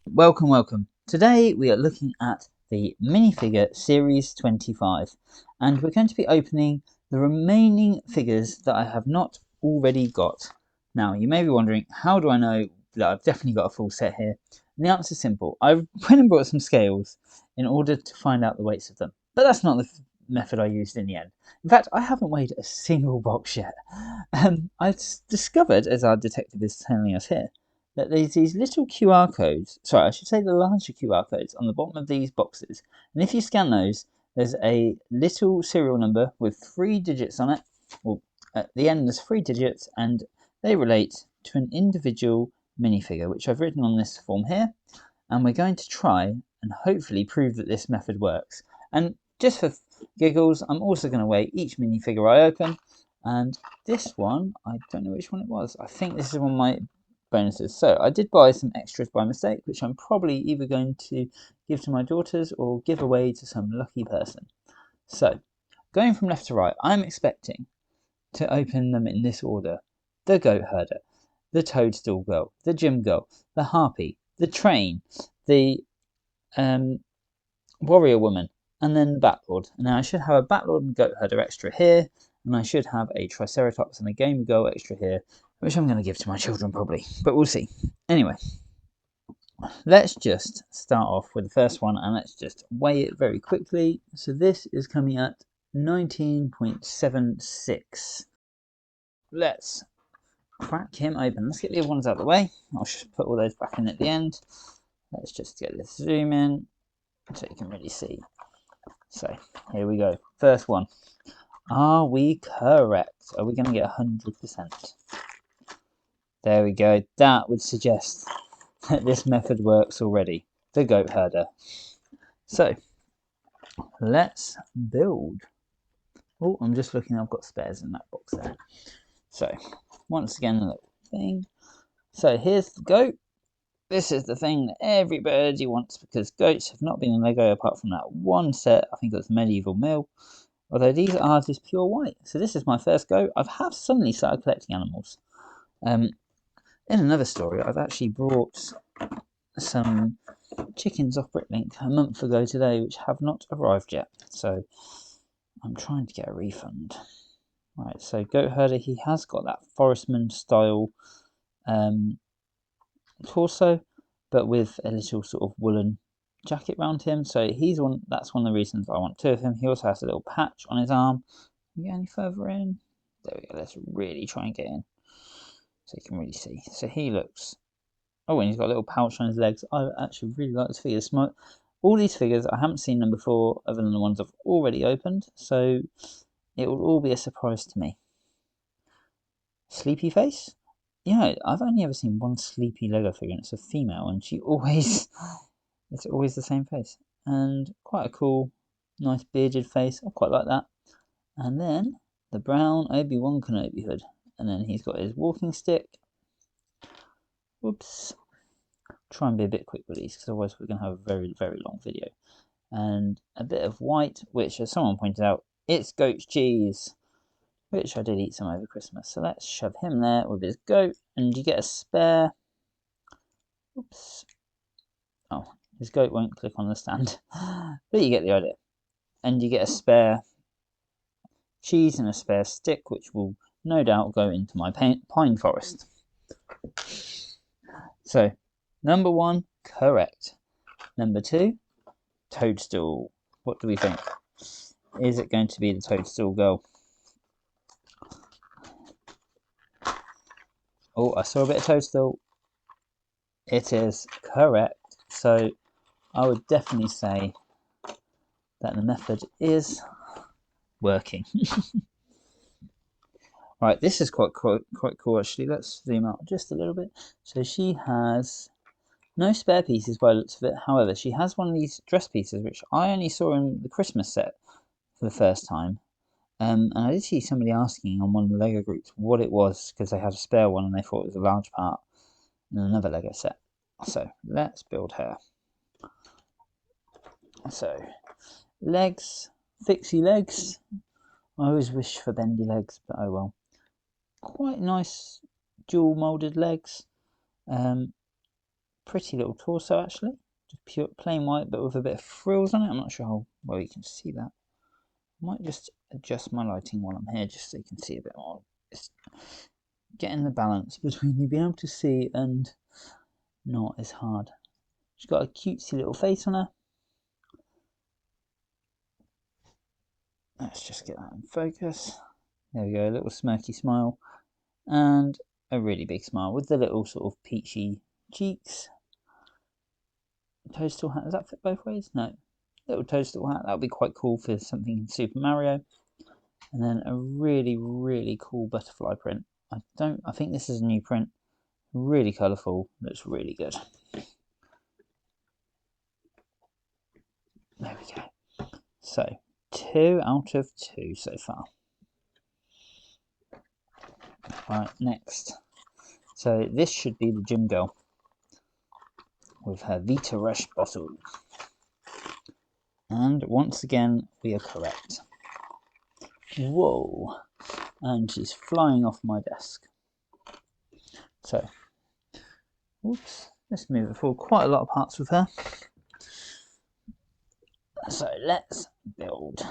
Welcome, welcome. Today we are looking at the minifigure series 25 and we're going to be opening the remaining figures that I have not already got. Now you may be wondering, how do I know that I've definitely got a full set here? And the answer is simple. I went and brought some scales in order to find out the weights of them, but that's not the method I used in the end. In fact, I haven't weighed a single box yet. I discovered, as our detective is telling us here, that there's these little QR codes, sorry, I should say the larger QR codes on the bottom of these boxes. And if you scan those, there's a little serial number with 3 digits on it. Well, at the end there's 3 digits and they relate to an individual minifigure, which I've written on this form here. And we're going to try and hopefully prove that this method works. And just for giggles, I'm also going to weigh each minifigure I open. And this one, I don't know which one it was. I think this is one of my bonuses. So I did buy some extras by mistake, which I'm probably either going to give to my daughters or give away to some lucky person. So going from left to right, I'm expecting to open them in this order: the goat herder, the toadstool girl, the gym girl, the harpy, the train, the warrior woman, and then the Batlord. And now I should have a Batlord and goat herder extra here, and I should have a Triceratops and a Gamer Girl extra here, which I'm going to give to my children probably, but we'll see. Anyway, let's just start off with the first one and let's just weigh it very quickly. So this is coming at 19.76. Let's crack him open. Let's get the other ones out of the way. I'll just put all those back in at the end. Let's just get this zoom in so you can really see. So here we go. First one. Are we correct? Are we going to get 100%? There we go. That would suggest that this method works already. The goat herder. So let's build. Oh, I'm just looking. I've got spares in that box there. So once again, a little thing. So here's the goat. This is the thing that everybody wants because goats have not been in Lego apart from that one set. I think it was Medieval Mill. Although these are just pure white. So this is my first go. I have suddenly started collecting animals. In another story, I've actually brought some chickens off Bricklink a month ago today, which have not arrived yet. So I'm trying to get a refund. Right, so goat herder, he has got that forestman style torso, but with a little sort of woolen jacket around him. So he's one. That's one of the reasons I want 2 of him. He also has a little patch on his arm. Can we get any further in? There we go. Let's really try and get in so you can really see. So he looks. Oh, and he's got a little pouch on his legs. I actually really like this figure. All these figures, I haven't seen them before, other than the ones I've already opened. So it will all be a surprise to me. Sleepy face. Yeah, I've only ever seen one sleepy Lego figure, and it's a female, and she always. It's always the same face. And quite a cool, nice bearded face. I quite like that. And then the brown Obi-Wan Kenobi hood. And then he's got his walking stick. Whoops. Try and be a bit quick with these because otherwise we're going to have a very, very long video. And a bit of white, which, as someone pointed out, it's goat's cheese, which I did eat some over Christmas. So let's shove him there with his goat. And you get a spare. Oops. Oh, his goat won't click on the stand. But you get the idea. And you get a spare cheese and a spare stick, which will no doubt go into my pine forest. So, number 1, correct. Number 2, toadstool. What do we think? Is it going to be the toadstool girl? Oh, I saw a bit of toadstool. It is correct. So, I would definitely say that the method is working. Right, this is quite cool actually. Let's zoom out just a little bit. So she has no spare pieces by the looks of it. However, she has one of these dress pieces, which I only saw in the Christmas set for the first time. And I did see somebody asking on one of the Lego groups what it was because they had a spare one and they thought it was a large part in another Lego set. So let's build her. So legs, fixie legs. I always wish for bendy legs, but oh well. Quite nice dual moulded legs. Pretty little torso actually, just pure plain white but with a bit of frills on it. I'm not sure how well you can see that. I might just adjust my lighting while I'm here just so you can see a bit more. It's getting the balance between you being able to see and not is hard. She's got a cutesy little face on her. Let's just get that in focus. There we go, a little smirky smile and a really big smile with the little sort of peachy cheeks. Toadstool hat, does that fit both ways? No. Little toadstool hat, that would be quite cool for something in Super Mario. And then a really, really cool butterfly print. I think this is a new print. Really colourful, looks really good. There we go. So, 2 out of 2 so far. Right, next. So this should be the gym girl with her Vita Rush bottle. And once again, we are correct. Whoa! And she's flying off my desk. So, oops, let's move it forward. Quite a lot of parts with her. So let's build.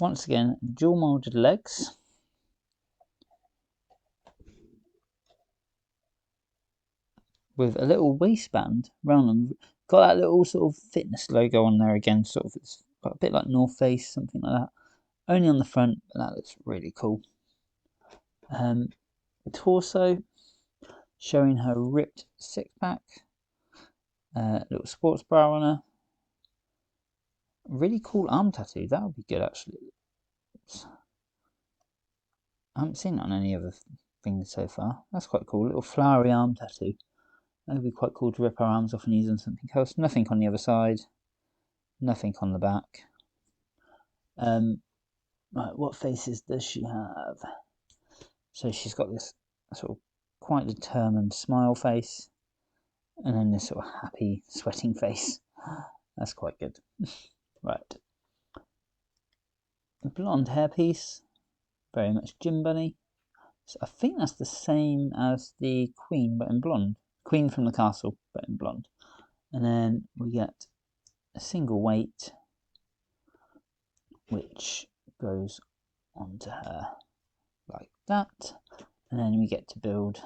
Once again, dual molded legs. With a little waistband around them. Got that little sort of fitness logo on there again, sort of. It's got a bit like North Face, something like that. Only on the front, but that looks really cool. Torso, showing her ripped six-pack. Little sports bra on her. Really cool arm tattoo. That would be good, actually. Oops. I haven't seen that on any other things so far. That's quite cool. Little flowery arm tattoo. That would be quite cool to rip our arms off and use on something else. Nothing on the other side. Nothing on the back. Right, what faces does she have? So she's got this sort of quite determined smile face. And then this sort of happy, sweating face. That's quite good. Right. A blonde hairpiece. Very much Gym Bunny. So I think that's the same as the Queen, but in blonde. Queen from the Castle, but in blonde. And then we get a single weight, which goes onto her like that. And then we get to build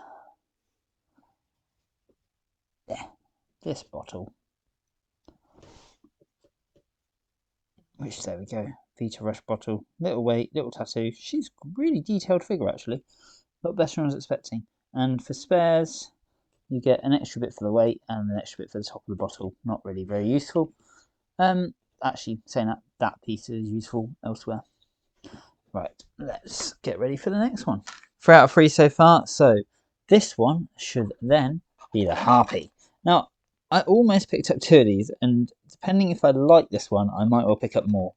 this bottle. Which, there we go, Vita Rush bottle. Little weight, little tattoo. She's a really detailed figure, actually. A lot better than I was expecting. And for spares, you get an extra bit for the weight and an extra bit for the top of the bottle. Not really very useful. Actually, saying that piece is useful elsewhere. Right, let's get ready for the next one. 3 out of 3 so far. So this one should then be the Harpy. Now, I almost picked up 2 of these, and depending if I like this one, I might well pick up more,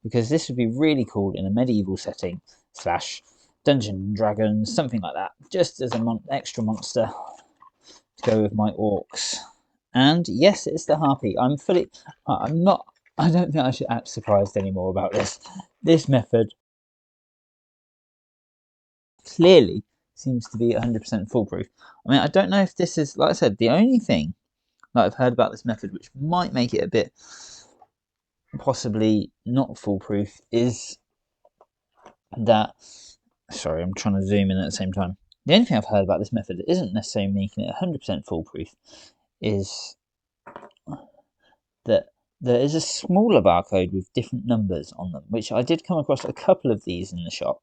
because this would be really cool in a medieval setting / Dungeons and Dragons, something like that, just as an extra monster to go with my orcs. And yes, it's the Harpy. I don't think I should act surprised anymore about this. This method clearly seems to be 100% foolproof. I mean, I don't know if this is, like I said, the only thing that I've heard about this method which might make it a bit possibly not foolproof is that, sorry, I'm trying to zoom in at the same time. The only thing I've heard about this method that isn't necessarily making it 100% foolproof is that there is a smaller barcode with different numbers on them, which I did come across a couple of these in the shop.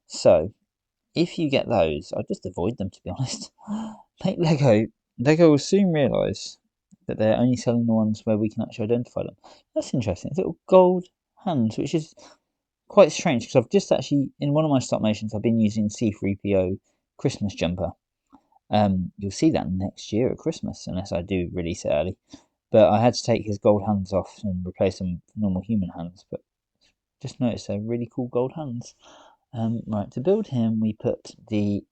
So if you get those, I'd just avoid them, to be honest. Like Lego will soon realise that they're only selling the ones where we can actually identify them. That's interesting. It's little gold hands, which is quite strange, because I've just actually, in one of my stop motions, I've been using C3PO Christmas jumper. You'll see that next year at Christmas, unless I do release it early. But I had to take his gold hands off and replace them with normal human hands. But just noticed they're really cool gold hands. Right, to build him, we put the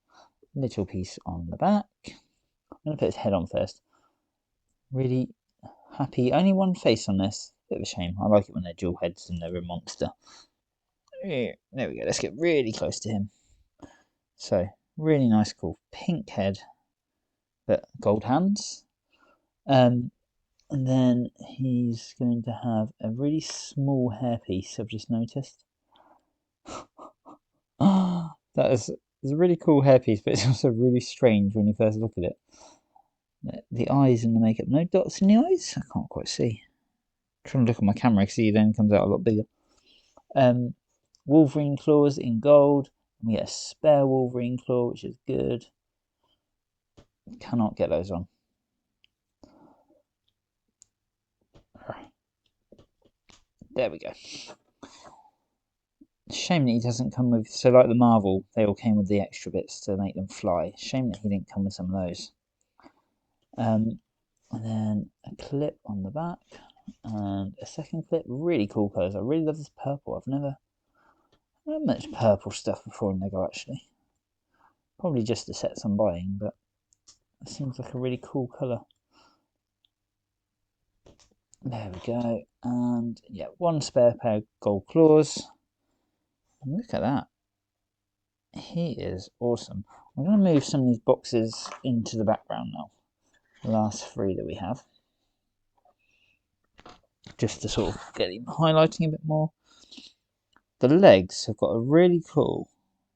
little piece on the back. I'm going to put his head on first. Really happy. Only one face on this. Bit of a shame. I like it when they're dual heads and they're a monster. There we go. Let's get really close to him. So, really nice, cool pink head. but gold hands. And then he's going to have a really small hairpiece, I've just noticed. That is a really cool hairpiece, but it's also really strange when you first look at it. The eyes and the makeup. No dots in the eyes? I can't quite see. I'm trying to look at my camera because he then comes out a lot bigger. Wolverine claws in gold. We get a spare Wolverine claw, which is good. Cannot get those on. There we go. Shame that he doesn't come with, so like the Marvel, they all came with the extra bits to make them fly. Shame that he didn't come with some of those. And then a clip on the back and a second clip. Really cool colours. I really love this purple. I've never had much purple stuff before in Lego actually. Probably just the sets I'm buying, but it seems like a really cool colour. There we go. And yeah, one spare pair of gold claws. And look at that. He is awesome. I'm going to move some of these boxes into the background now. The last three that we have. Just to sort of get him highlighting a bit more. The legs have got a really cool...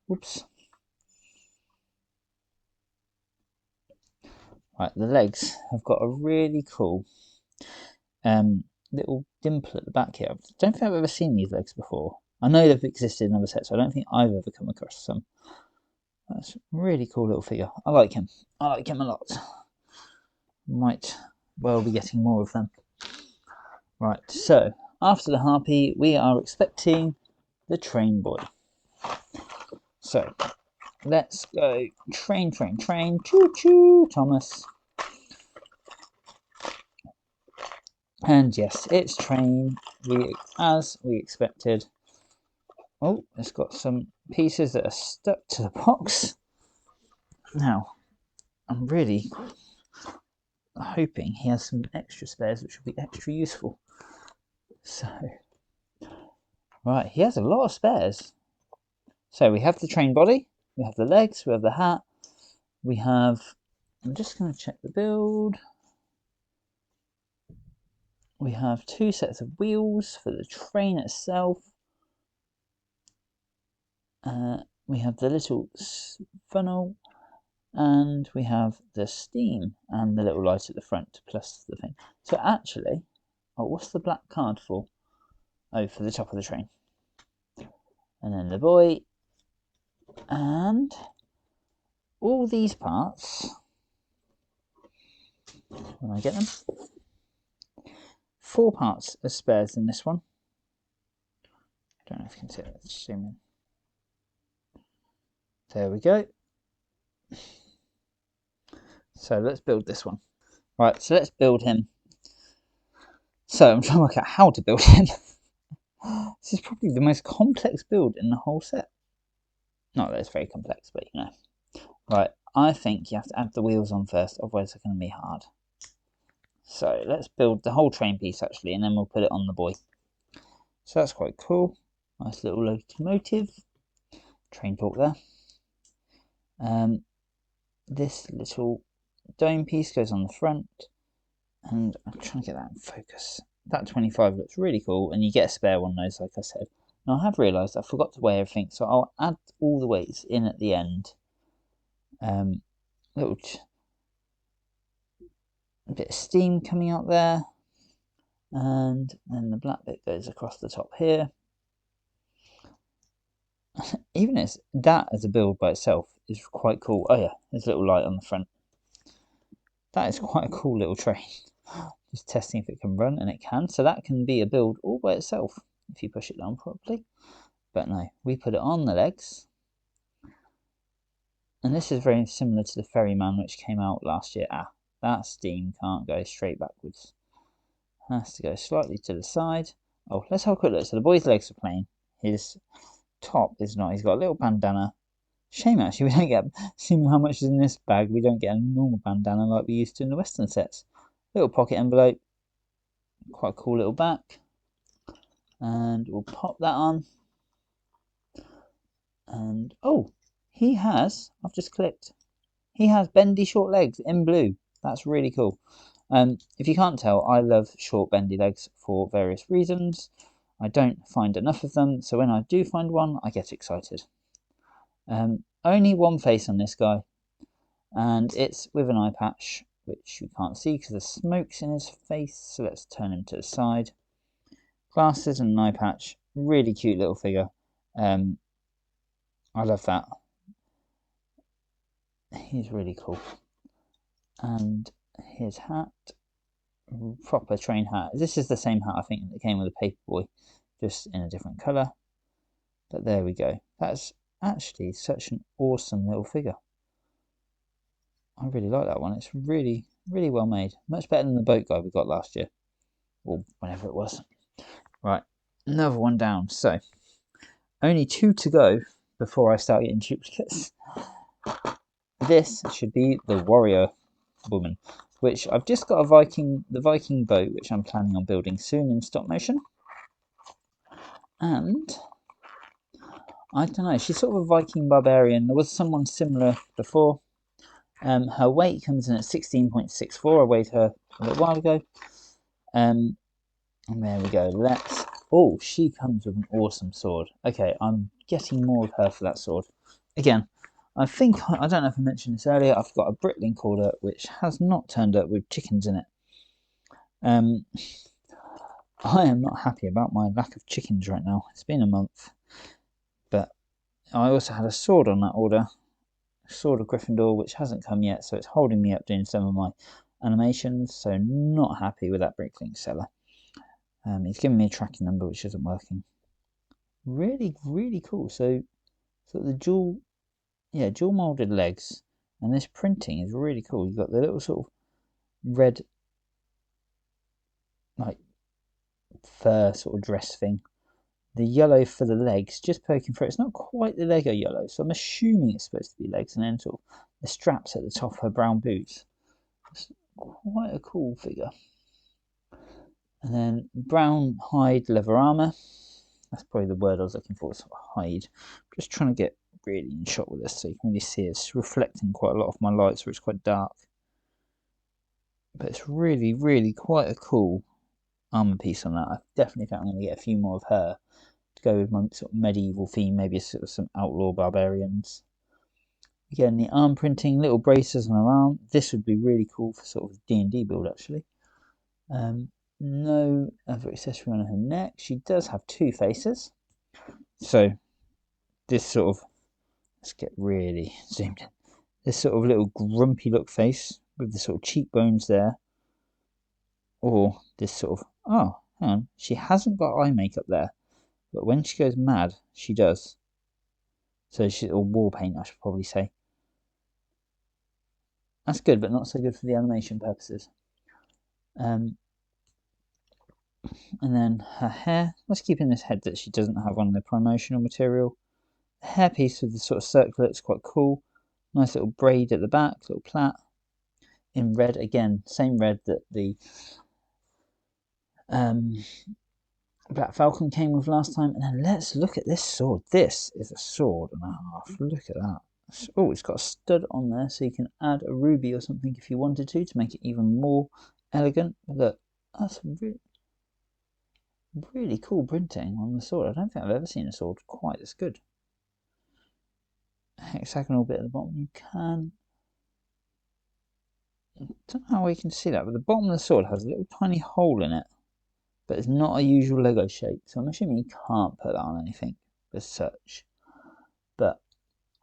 Whoops. Right, the legs have got a really cool little dimple at the back here. I don't think I've ever seen these legs before. I know they've existed in other sets, so I don't think I've ever come across them. That's a really cool little figure. I like him. I like him a lot. Might well be getting more of them. Right, so after the Harpy, we are expecting the Train Boy. So let's go train, choo choo, Thomas. And yes, it's Train, as we expected. Oh, it's got some pieces that are stuck to the box. Now, I'm really hoping he has some extra spares, which will be extra useful. So, right, he has a lot of spares. So we have the train body, we have the legs, we have the hat, we have... I'm just going to check the build. We have two sets of wheels for the train itself. We have the little funnel, and we have the steam and the little light at the front, plus the thing. So actually, oh, what's the black card for? Oh, for the top of the train. And then the boy, and all these parts, when I get them, 4 parts of spares in this one. Don't know if you can see it, let's zoom in. There we go. So let's build this one. Right, so let's build him. So I'm trying to work out how to build him. This is probably the most complex build in the whole set. Not that it's very complex, but you know. Right, I think you have to add the wheels on first, otherwise they're going to be hard. So let's build the whole train piece actually, and then we'll put it on the boy. So that's quite cool. Nice little locomotive. Train talk there. This little dome piece goes on the front, and I'm trying to get that in focus. That 25 looks really cool, and you get a spare one of those, like I said. Now I have realised I forgot to weigh everything, so I'll add all the weights in at the end. Little a bit of steam coming out there, and then the black bit goes across the top here. Even that as a build by itself is quite cool. Oh yeah, there's a little light on the front. That is quite a cool little train. Just testing if it can run, and it can. So that can be a build all by itself if you push it down properly. But no, we put it on the legs. And this is very similar to the Ferryman, which came out last year. That steam can't go straight backwards. It has to go slightly to the side. Oh, let's have a quick look. So the boy's legs are plain. His top is not. He's got a little bandana. Shame actually, we don't get, seeing how much is in this bag, we don't get a normal bandana like we used to in the Western sets. Little pocket envelope. Quite a cool little back. And we'll pop that on. And, oh, he has, I've just clicked, he has bendy short legs in blue. That's really cool. If you can't tell, I love short bendy legs for various reasons. I don't find enough of them, so when I do find one, I get excited. Only one face on this guy, and it's with an eye patch, which you can't see because the smoke's in his face, so let's turn him to the side. Glasses and an eye patch, really cute little figure. I love that. He's really cool. And his hat, proper train hat. This is the same hat I think that came with the Paperboy, just in a different colour. But there we go. That's actually such an awesome little figure. I really like that one. It's really, really well made. Much better than the boat guy we got last year, or whenever it was. Right, another one down. So, only 2 to go before I start getting duplicates. This should be the warrior woman, which I've just got the Viking boat, which I'm planning on building soon in stop motion. And I don't know, she's sort of a Viking barbarian. There was someone similar before. Her weight comes in at 16.64. I weighed her a little while ago. And there we go. Oh, she comes with an awesome sword. Okay, I'm getting more of her for that sword. Again, I don't know if I mentioned this earlier, I've got a Britlink order which has not turned up with chickens in it. I am not happy about my lack of chickens right now. It's been a month. But I also had a sword on that order. Sword of Gryffindor, which hasn't come yet, so it's holding me up doing some of my animations, so not happy with that Bricklink seller. He's given me a tracking number which isn't working. Really, really cool. So the dual molded legs, and this printing is really cool. You've got the little sort of red, like fur sort of dress thing. The yellow for the legs, just poking through. It's not quite the Lego yellow, so I'm assuming it's supposed to be legs, and then sort of the straps at the top of her brown boots. It's quite a cool figure. And then brown hide leather armor. That's probably the word I was looking for, sort of hide. I'm just trying to get really in shot with this so you can really see it's reflecting quite a lot of my lights where it's quite dark. But it's really, really quite a cool armor piece on that. I definitely think I'm going to get a few more of her to go with my sort of medieval theme, maybe sort of some outlaw barbarians. Again, the arm printing, little braces on her arm. This would be really cool for sort of D&D build actually. No other accessory on her neck. She does have 2 faces. So this sort of, let's get really zoomed in. This sort of little grumpy look face with the sort of cheekbones there. Or this sort of, oh, hang on, she hasn't got eye makeup there. But when she goes mad, she does. So she's, or war paint, I should probably say. That's good, but not so good for the animation purposes. And then her hair. Let's keep in this head that she doesn't have one of the promotional material. The hairpiece with the sort of circlet's quite cool. Nice little braid at the back, little plait. In red, again, same red that the Black Falcon came with last time. And then let's look at this sword. This is a sword and a half. Look at that. Oh, it's got a stud on there, so you can add a ruby or something if you wanted to make it even more elegant. But look, that's really cool printing on the sword. I don't think I've ever seen a sword quite as good. Hexagonal bit at the bottom. You can, I don't know how you can see that, but the bottom of the sword has a little tiny hole in it, but it's not a usual Lego shape, so I'm assuming you can't put that on anything as such. But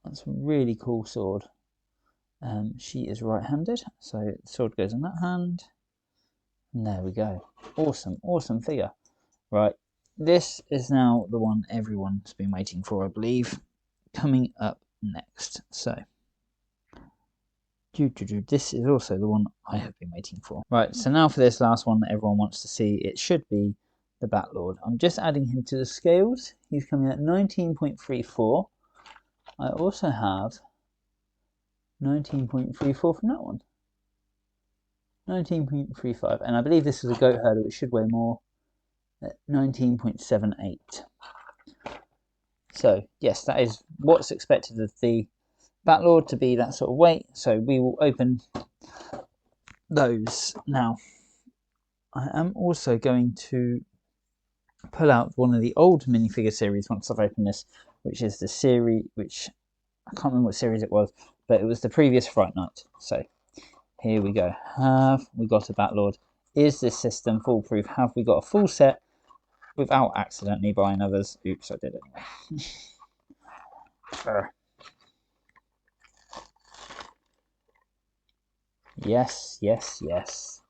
that's a really cool sword. She is right-handed, so the sword goes in that hand. And there we go. Awesome, awesome figure. Right, this is now the one everyone's been waiting for, I believe. Coming up next. So, this is also the one I have been waiting for. Right, so now for this last one that everyone wants to see, it should be the Batlord. I'm just adding him to the scales. He's coming at 19.34. I also have 19.34 from that one. 19.35, and I believe this is a goat herder, which should weigh more, at 19.78. So yes, that is what's expected of the Batlord to be that sort of weight, so we will open those now. I am also going to pull out one of the old minifigure series once I've opened this, which is the series, which I can't remember what series it was, but it was the previous Fright Night. So here we go. Have we got a Batlord? Is this system foolproof? Have we got a full set without accidentally buying others? Oops, I did anyway. Yes, yes, yes.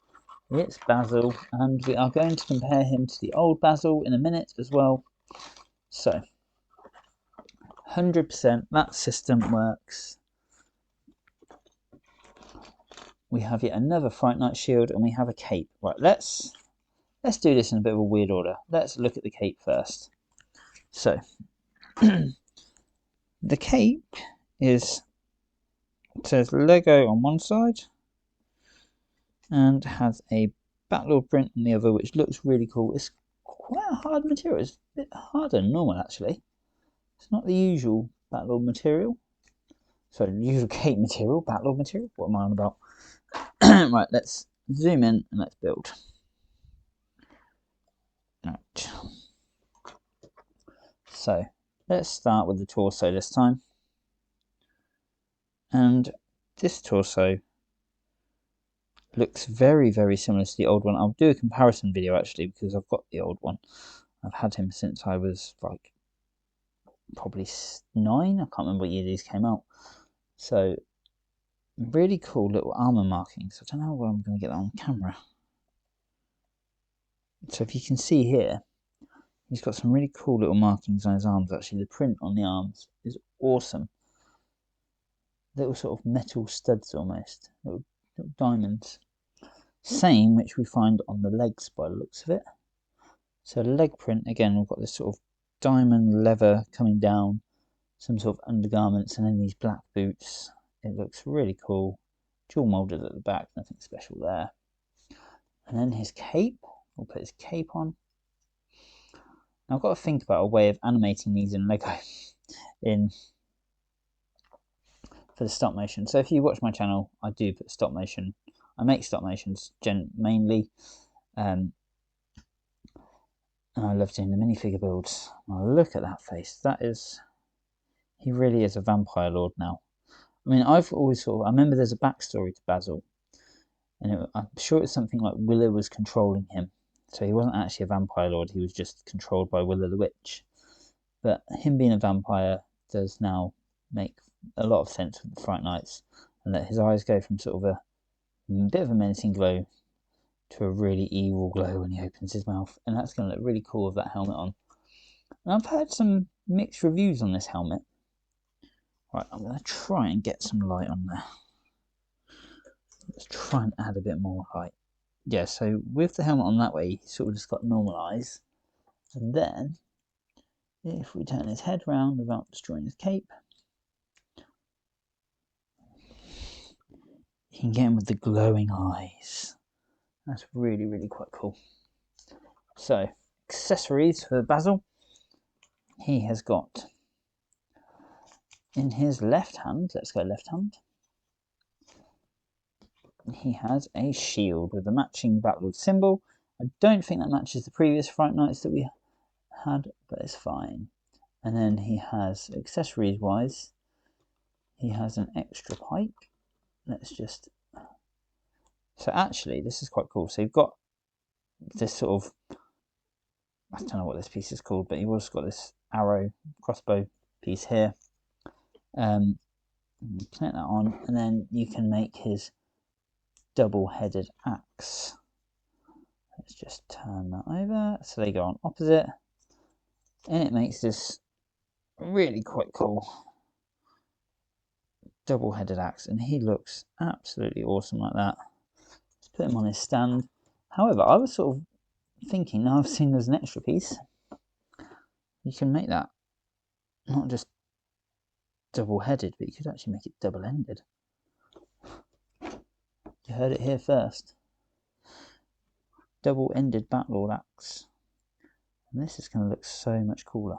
It's Basil, and we are going to compare him to the old Basil in a minute as well. So, 100% that system works. We have yet another Fright Night shield, and we have a cape. Right, let's do this in a bit of a weird order. Let's look at the cape first. So, the cape says Lego on one side, and has a Batlord print on the other, which looks really cool. It's quite a hard material. It's a bit harder than normal, actually. It's not the usual Batlord material. So, the usual cape material, Batlord material. What am I on about? Right, let's zoom in and let's build. Right. So, let's start with the torso this time. And this torso looks very, very similar to the old one. I'll do a comparison video actually, because I've got the old one. I've had him since I was like probably 9. I can't remember what year these came out. So really cool little armor markings. I don't know where I'm going to get that on camera. So if you can see here, he's got some really cool little markings on his arms. Actually, the print on the arms is awesome. Little sort of metal studs almost, little diamonds. Same which we find on the legs by the looks of it. So leg print, again, we've got this sort of diamond leather coming down, some sort of undergarments, and then these black boots. It looks really cool. Dual moulded at the back, nothing special there. And then his cape, we'll put his cape on. Now I've got to think about a way of animating these in Lego for the stop motion. So if you watch my channel, I do put stop motion. I make stop motions mainly. And I love doing the minifigure builds. Oh, look at that face. He really is a vampire lord now. I mean, I've always I remember there's a backstory to Basil, and I'm sure it's something like Willow was controlling him. So he wasn't actually a vampire lord, he was just controlled by Willow the witch. But him being a vampire does now make a lot of sense with the Fright Nights, and that his eyes go from sort of a bit of a menacing glow to a really evil glow when he opens his mouth, and that's going to look really cool with that helmet on. And I've heard some mixed reviews on this helmet. Right, I'm going to try and get some light on there. Let's try and add a bit more light. Yeah, so with the helmet on that way, he's sort of just got normal eyes. And then, if we turn his head round without destroying his cape, you can get him with the glowing eyes. That's really, really quite cool. So, accessories for Basil. He has got, in his left hand, let's go left hand, he has a shield with the matching Batlord symbol. I don't think that matches the previous Fright Nights that we had, but it's fine. And then he has, accessories wise, he has an extra pike. Let's just, so actually this is quite cool. So you've got this sort of, I don't know what this piece is called, but you've also got this arrow crossbow piece here. Connect that on, and then you can make his double-headed axe. Let's just turn that over so they go on opposite, and it makes this really quite cool double-headed axe, and he looks absolutely awesome like that. Let's put him on his stand. However, I was sort of thinking, now I've seen there's an extra piece, you can make that not just double-headed, but you could actually make it double-ended. You heard it here first. Double-ended Batlord axe. And this is going to look so much cooler.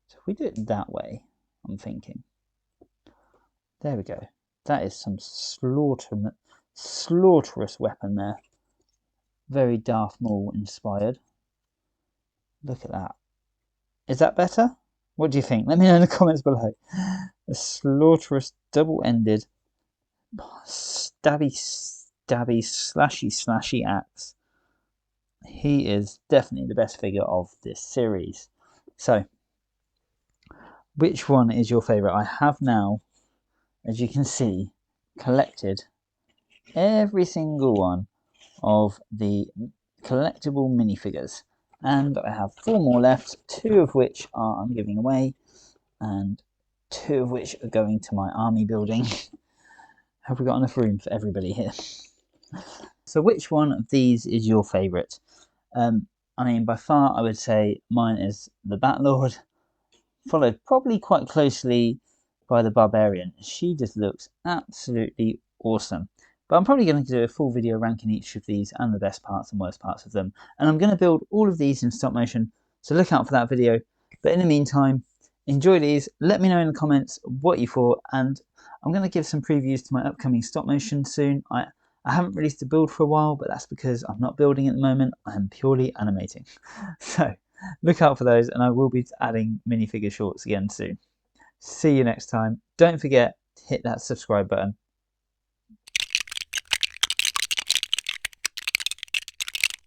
So if we do it that way, I'm thinking, There we go. That is some slaughterous weapon there. Very Darth Maul inspired. Look at that. Is that better? What do you think? Let me know in the comments below. A slaughterous double-ended stabby slashy axe. He is definitely the best figure of this series. So, which one is your favourite? I have now, as you can see, collected every single one of the collectible minifigures, and I have 4 more left, 2 of which I'm giving away and 2 of which are going to my army building. Have we got enough room for everybody here? So which one of these is your favourite? I mean, by far I would say mine is the Batlord, followed probably quite closely by the Barbarian. She just looks absolutely awesome. But I'm probably going to do a full video ranking each of these and the best parts and worst parts of them. And I'm going to build all of these in stop motion, so look out for that video. But in the meantime, enjoy these. Let me know in the comments what you thought, and I'm going to give some previews to my upcoming stop motion soon. I haven't released a build for a while, but that's because I'm not building at the moment. I am purely animating. So look out for those, and I will be adding minifigure shorts again soon. See you next time. Don't forget to hit that subscribe button.